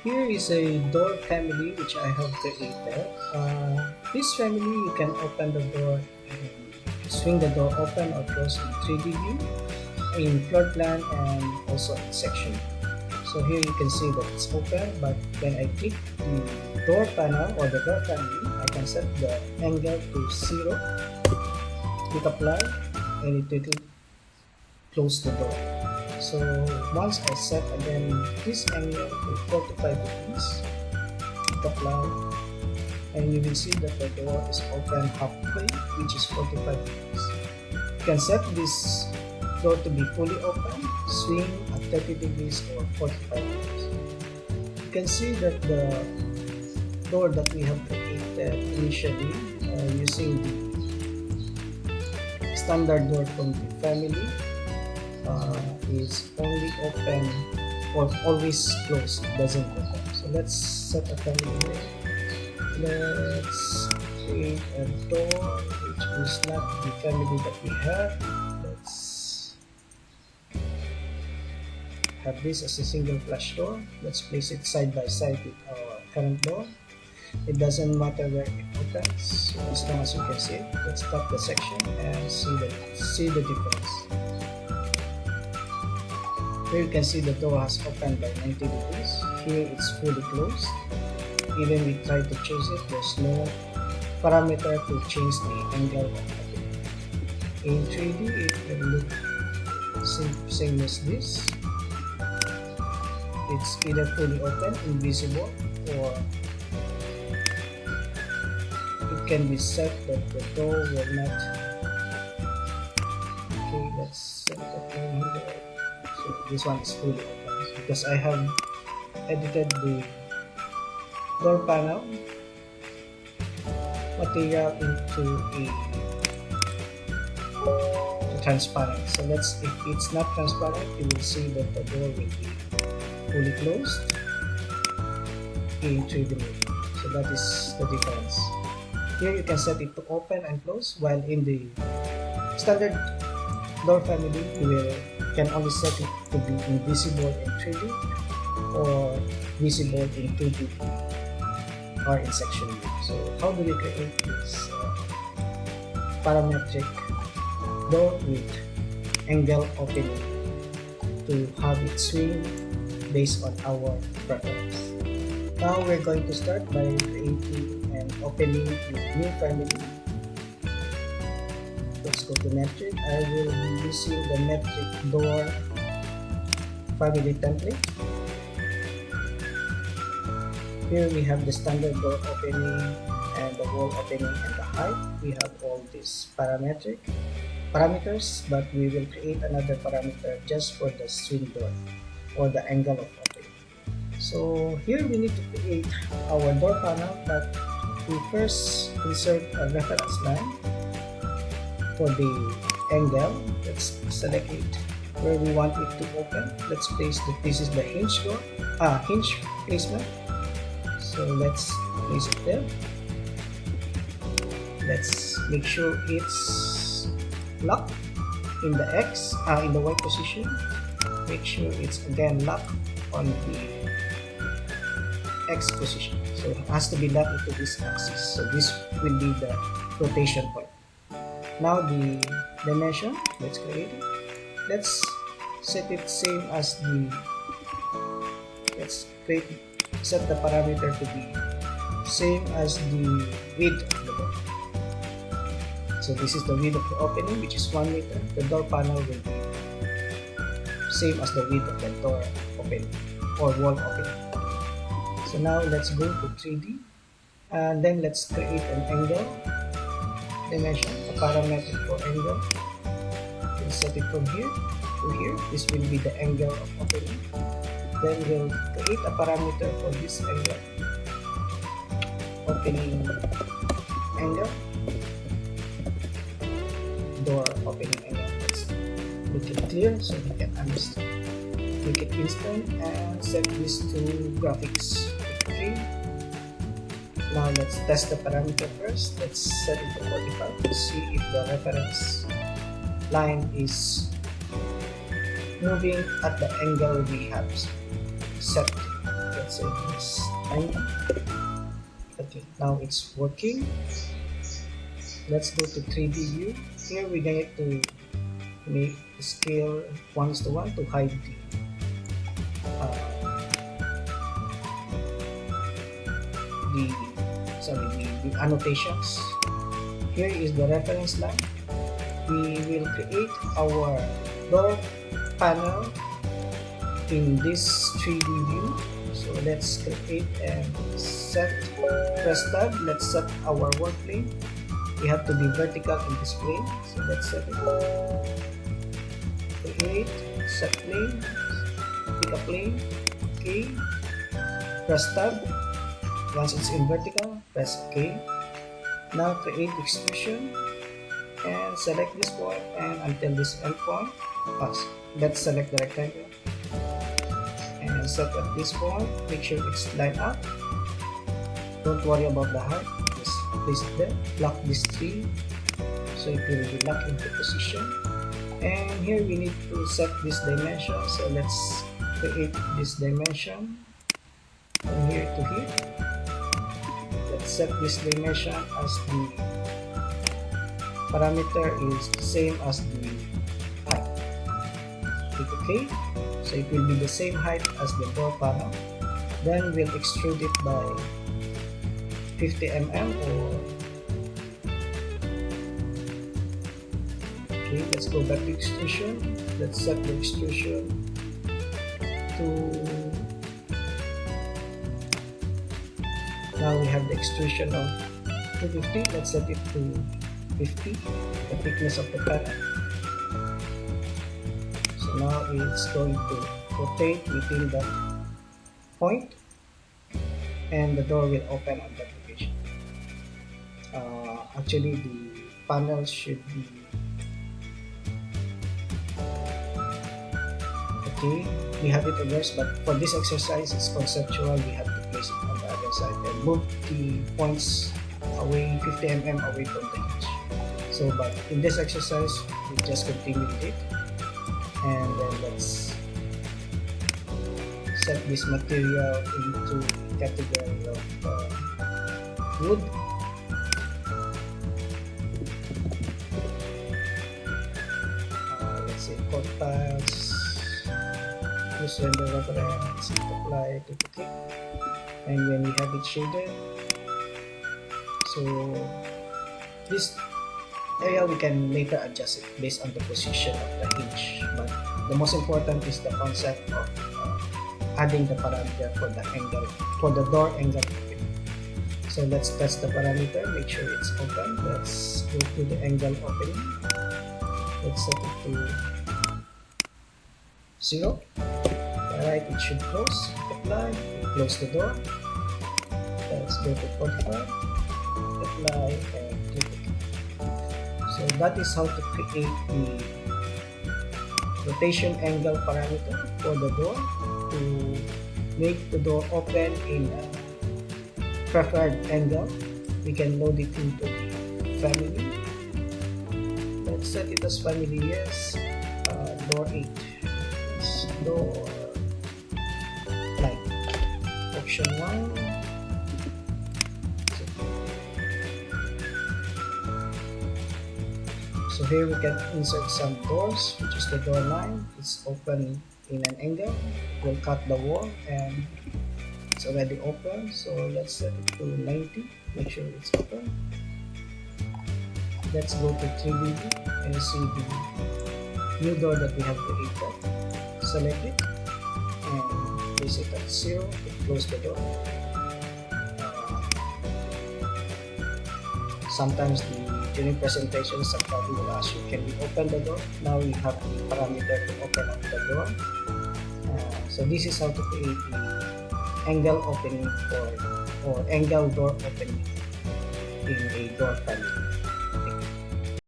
Here is a door family which I have created. This family you can open the door, swing the door open or close in 3D view, in floor plan and also in section. So here you can see that it's open, but when I click the door panel or the door family, I can set the angle to 0, click apply, and it will close the door. So once I set again this angle to 45 degrees, click apply, and you will see that the door is open halfway, which is 45 degrees. You can set this door to be fully open, swing at 30 degrees or 45 degrees. You can see that the door that we have created initially using the standard door from the family is only open or always closed, doesn't open. So let's set a family here. Let's create a door which is not the family that we have. Let's have this as a single flash door. Let's place it side by side with our current door. It doesn't matter where it opens, so as long as you can see it. Let's cut the section and see the difference. Here you can see the door has opened by 90 degrees. Here it's fully closed. Even we try to change it, there's no parameter to change the angle of it. In 3D, it will look same as this. It's either fully open, invisible, or it can be set that the door will not. Okay, let's set the thing here. So this one is fully open because I have edited the door panel material into a transparent. So if it's not transparent, you will see that the door will be fully closed in 3D mode. So that is the difference. Here you can set it to open and close, while in the standard door family you can only set it to be invisible in 3D or visible in 2D or in section view. So how do we create this parametric door with angle opening to have it swing based on our preference? Now we're going to start by creating and opening with new family. Let's go to metric. I will be using the metric door family template. Here we have the standard door opening and the wall opening and the height. We have all these parameters, but we will create another parameter just for the swing door or the angle of opening. So here we need to create our door panel, but we first insert a reference line for the angle. Let's select it where we want it to open. Let's place this is the hinge door, hinge placement. So let's place it there. Let's make sure it's locked in the in the Y position. Make sure it's again locked on the X position. So it has to be locked into this axis. So this will be the rotation point. Now the dimension, let's create it. Let's set it same as set the parameter to be same as the width of the door. So this is the width of the opening, which is 1 meter. The door panel will be same as the width of the door opening or wall opening. So now let's go to 3D and then let's create an angle dimension, a parametric for angle. We'll set it from here to here. This will be the angle of opening. Then we'll create a parameter for this angle, opening angle, door opening angle. Let's make it clear so we can understand. Make it instant and set this to graphics. Okay. Now let's test the parameter first. Let's set it to 45 to see if the reference line is moving at the angle we have set. let's say it's 90. Okay, now it's working. Let's go to 3D view. Here we're going to make the scale 1:1 to hide uh, the the annotations. Here is the reference line. We will create our door panel in this 3D view. So let's create and set, press tab. Let's set our work plane. We have to be vertical in this plane. So let's set it. Create, set plane, pick a plane. Okay. Press tab. Once it's in vertical, press OK. Now create extrusion and select this point and until this end point. Let's select the rectangle and set at this point. Make sure it's lined up. Don't worry about the height. Just place it there. Lock this tree so it will be locked into position. And here we need to set this dimension. So let's create this dimension from here to here. Let's set this dimension as the parameter is the same as the height. Click OK. So it will be the same height as the door panel. Then we'll extrude it by 50 mm or okay, let's go back to extrusion. Let's set the extrusion to, now we have the extrusion of 250. Let's set it to 50, the thickness of the panel. So now it's going to rotate within that point and the door will open on that location. Actually the panel should be okay. We have it reversed, but for this exercise it's conceptual. We have to place it on the other side and move the points away 50 mm away from the hinge. So but in this exercise we just continue with it, and then let's set this material into the category of wood. Let's say cut tiles, use render reference, apply, click OK, and when we have it shaded, so this area we can later adjust it based on the position of the hinge, but the most important is the concept of adding the parameter for the angle, for the door angle. So let's test the parameter, make sure it's open. Let's go to the angle opening. Let's set it to 0. Alright, it should close. Apply, close the door. Let's go to 45. Apply and click OK. So that is how to create the rotation angle parameter for the door to make the door open in a preferred angle. We can load it into the family. Let's set it as family, yes. Door 8. Yes, door 9. Option 1. So here we can insert some doors, which is the door 9. It's open in an angle. We'll cut the wall and it's already open. So let's set it to 90. Make sure it's open. Let's go to 3D and see the new door that we have created. Select it and place it at 0 to close the door. Sometimes during presentation, somebody will ask you, can we open the door? Now we have the parameter to open up the door. So this is how to create the angle opening or angle door opening in a door family.